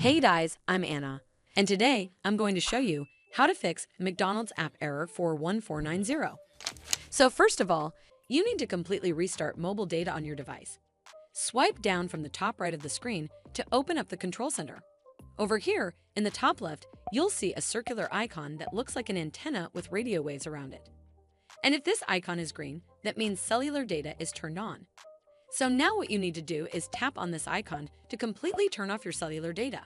Hey guys, I'm Anna, and today I'm going to show you how to fix McDonald's app error 41490. So first of all, you need to completely restart mobile data on your device. Swipe down from the top right of the screen to open up the control center. Over here, in the top left, you'll see a circular icon that looks like an antenna with radio waves around it. And if this icon is green, that means cellular data is turned on. So now what you need to do is tap on this icon to completely turn off your cellular data.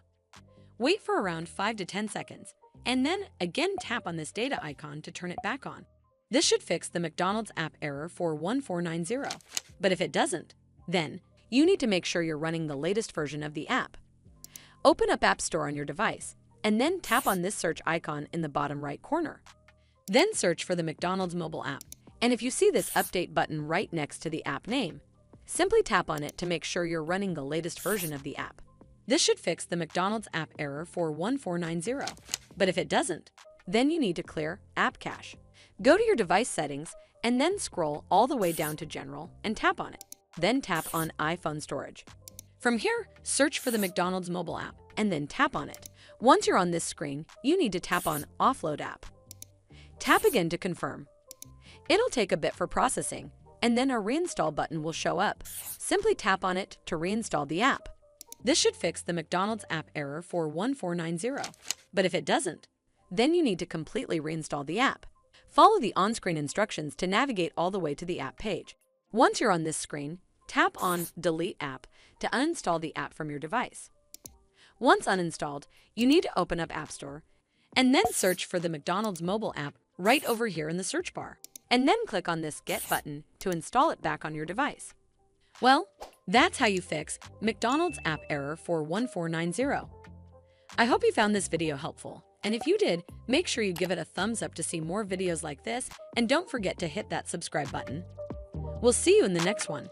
Wait for around 5 to 10 seconds, and then again tap on this data icon to turn it back on. This should fix the McDonald's app error 41490. But if it doesn't, then you need to make sure you're running the latest version of the app. Open up App Store on your device, and then tap on this search icon in the bottom right corner. Then search for the McDonald's mobile app, and if you see this update button right next to the app name, simply tap on it to make sure you're running the latest version of the app. This should fix the McDonald's app error 41490. But if it doesn't, then you need to clear App Cache. Go to your device settings and then scroll all the way down to General and tap on it. Then tap on iPhone Storage. From here, search for the McDonald's mobile app and then tap on it. Once you're on this screen, you need to tap on Offload App. Tap again to confirm. It'll take a bit for processing, and then a reinstall button will show up. Simply tap on it to reinstall the app. This should fix the McDonald's app error 41490. But if it doesn't, then you need to completely reinstall the app. Follow the on-screen instructions to navigate all the way to the app page. Once you're on this screen, tap on Delete App to uninstall the app from your device. Once uninstalled, you need to open up App Store and then search for the McDonald's mobile app right over here in the search bar, and then click on this Get button to install it back on your device. Well, that's how you fix McDonald's app error 41490. I hope you found this video helpful, and if you did, make sure you give it a thumbs up to see more videos like this, and don't forget to hit that subscribe button. We'll see you in the next one.